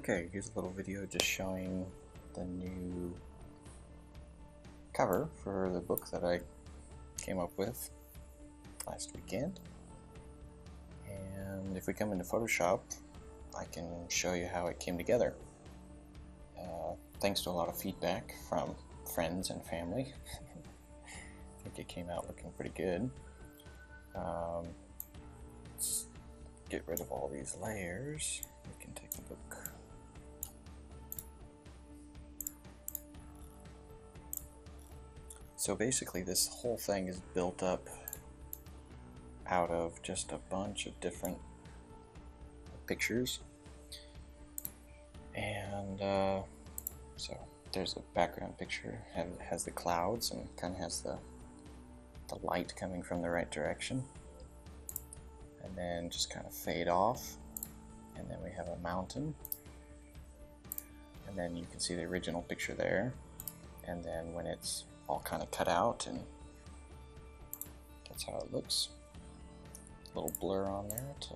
Okay, here's a little video just showing the new cover for the book that I came up with last weekend. And if we come into Photoshop, I can show you how it came together. Thanks to a lot of feedback from friends and family. I think it came out looking pretty good. Let's get rid of all these layers. We can take the book. So basically this whole thing is built up out of just a bunch of different pictures. And so there's a background picture, and it has the clouds and kind of has the light coming from the right direction. And then just kind of fade off. And then we have a mountain. And then you can see the original picture there. And then when it's all kind of cut out, and that's how it looks. A little blur on there to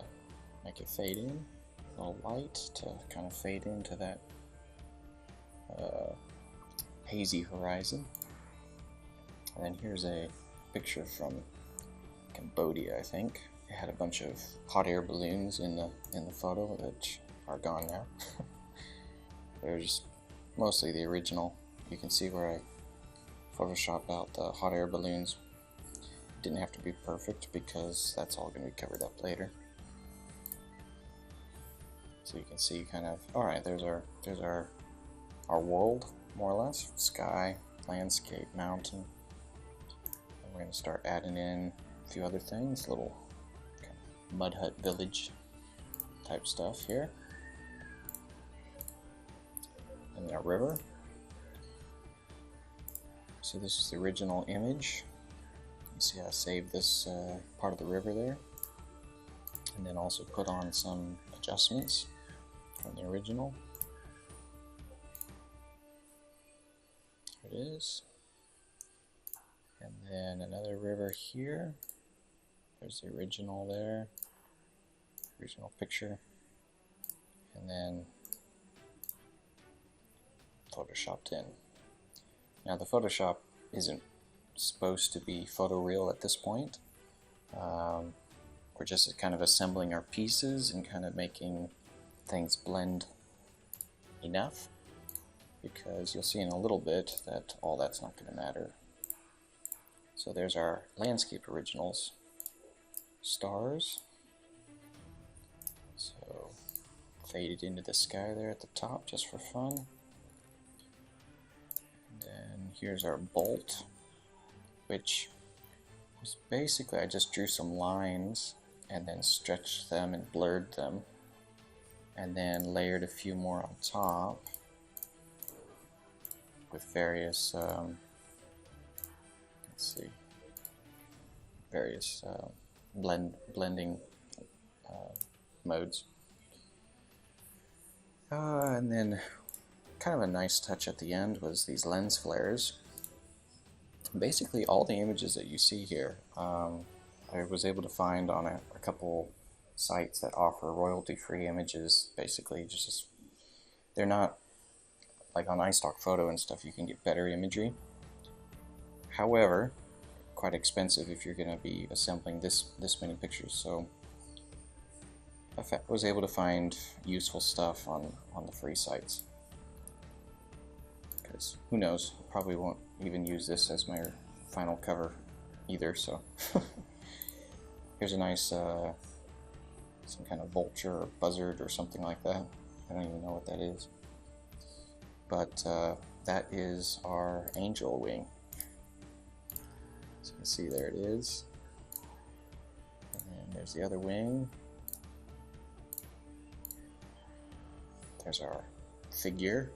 make it fade in. A little light to kind of fade into that hazy horizon. And then here's a picture from Cambodia, I think. It had a bunch of hot air balloons in the photo, which are gone now. There's mostly the original. You can see where I Photoshopped out the hot air balloons. It didn't have to be perfect because that's all going to be covered up later. So you can see kind of, alright, there's our world, more or less. Sky, landscape, mountain. And we're going to start adding in a few other things, little kind of mud hut village type stuff here. And our river. So this is the original image. You see I saved this part of the river there. And then also put on some adjustments from the original. There it is. And then another river here. There's the original there. Original picture. And then photoshopped in. Now the Photoshop isn't supposed to be photoreal at this point. We're just kind of assembling our pieces and kind of making things blend enough, because you'll see in a little bit that all that's not going to matter. So there's our landscape originals. Stars. So faded into the sky there at the top just for fun. And here's our bolt, which was basically I just drew some lines and then stretched them and blurred them, and then layered a few more on top with various blending modes. And then kind of a nice touch at the end was these lens flares. Basically all the images that you see here, I was able to find on a couple sites that offer royalty-free images. Basically just, they're not like on iStock Photo and stuff. You can get better imagery. However, quite expensive if you're going to be assembling this many pictures. So I was able to find useful stuff on the free sites. Because who knows, probably won't even use this as my final cover either. So here's a nice some kind of vulture or buzzard or something like that. I don't even know what that is, but that is our angel wing. So you can see there it is, and then there's the other wing. There's our figure.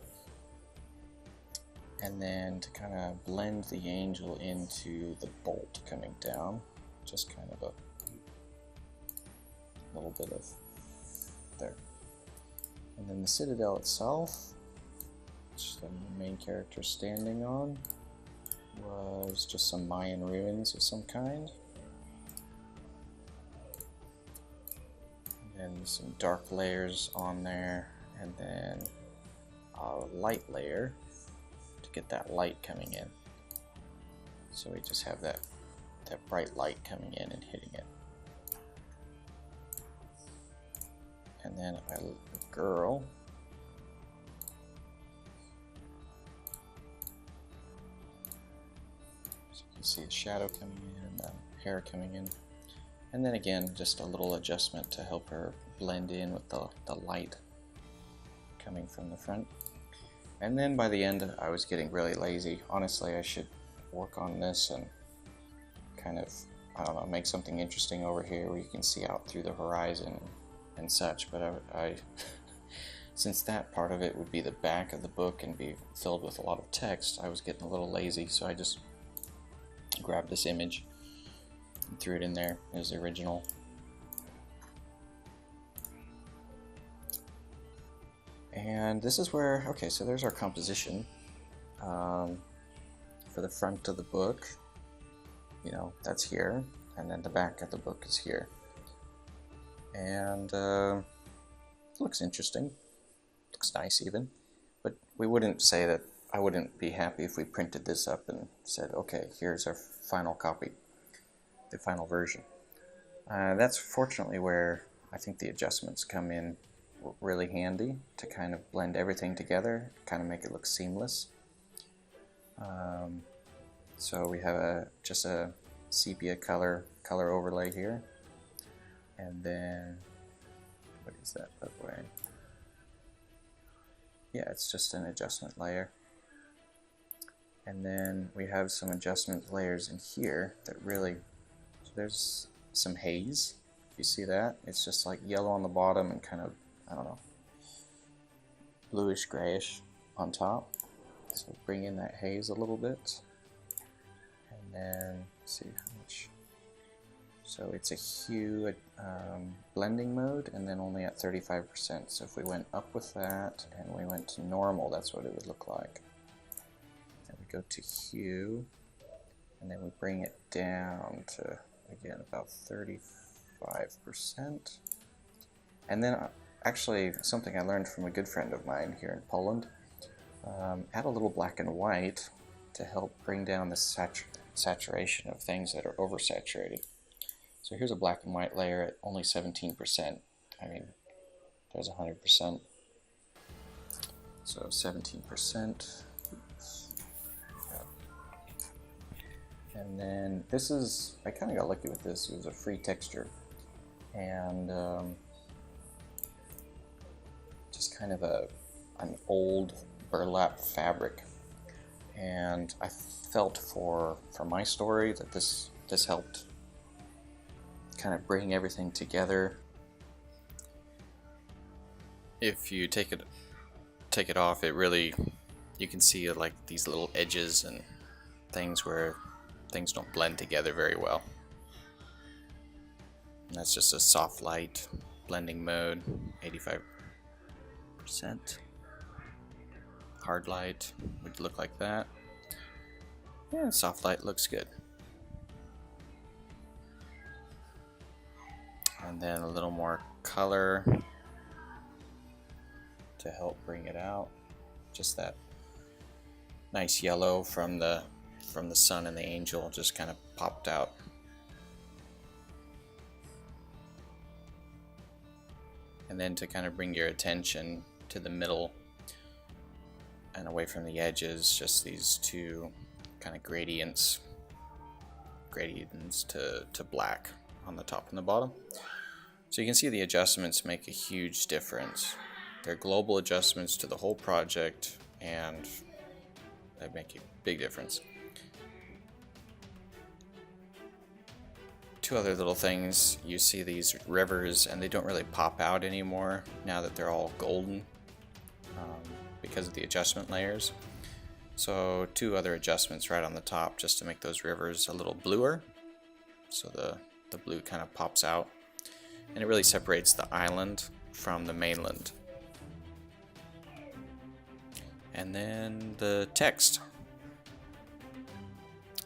And then to kind of blend the angel into the bolt coming down, just kind of a little bit of there. And then the citadel itself, which the main character is standing on, was just some Mayan ruins of some kind. And then some dark layers on there, and then a light layer to get that light coming in. So we just have that bright light coming in and hitting it. And then a girl. So you can see the shadow coming in, the hair coming in. And then again, just a little adjustment to help her blend in with the light coming from the front. And then by the end, I was getting really lazy. Honestly, I should work on this and kind of, I don't know, make something interesting over here where you can see out through the horizon and such. But I since that part of it would be the back of the book and be filled with a lot of text, I was getting a little lazy, so I just grabbed this image and threw it in there as the original. And this is where, okay, so there's our composition for the front of the book. You know, that's here, and then the back of the book is here. And it looks interesting, looks nice even, but we wouldn't say that, I wouldn't be happy if we printed this up and said, okay, here's our final copy, the final version. That's fortunately where I think the adjustments come in really handy to kind of blend everything together, kind of make it look seamless. So we have just a sepia color overlay here, and then what is that, by the way? Yeah, it's just an adjustment layer. And then we have some adjustment layers in here that really, so there's some haze. You see that? It's just like yellow on the bottom and kind of, I don't know, bluish grayish on top. So bring in that haze a little bit. And then, let's see how much. So it's a hue blending mode, and then only at 35%. So if we went up with that and we went to normal, that's what it would look like. Then we go to hue, and then we bring it down to, again, about 35%. And then actually something I learned from a good friend of mine here in Poland, add a little black and white to help bring down the saturation of things that are oversaturated. So here's a black and white layer at only 17%. I mean, there's 100%. So 17%. And then this is, I kind of got lucky with this. It was a free texture. And just kind of an old burlap fabric. And I felt for my story that this helped kind of bring everything together. If you take it off, it really, you can see like these little edges and things where things don't blend together very well. And that's just a soft light blending mode, 85%. Hard light would look like that. Yeah, soft light looks good. And then a little more color to help bring it out. Just that nice yellow from the sun and the angel just kind of popped out. And then to kind of bring your attention to the middle and away from the edges, just these two kind of gradients to black on the top and the bottom. So you can see the adjustments make a huge difference. They're global adjustments to the whole project, and they make a big difference. Two other little things, you see these rivers and they don't really pop out anymore now that they're all golden because of the adjustment layers. So two other adjustments right on the top just to make those rivers a little bluer, so the blue kind of pops out, and it really separates the island from the mainland. And then the text.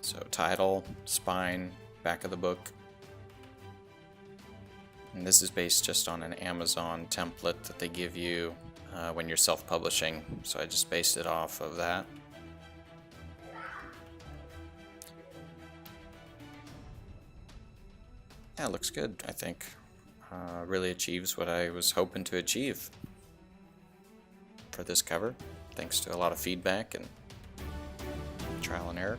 So title, spine, back of the book. And this is based just on an Amazon template that they give you when you're self-publishing, so I just based it off of that. Yeah, it looks good, I think. Really achieves what I was hoping to achieve for this cover, thanks to a lot of feedback and trial and error.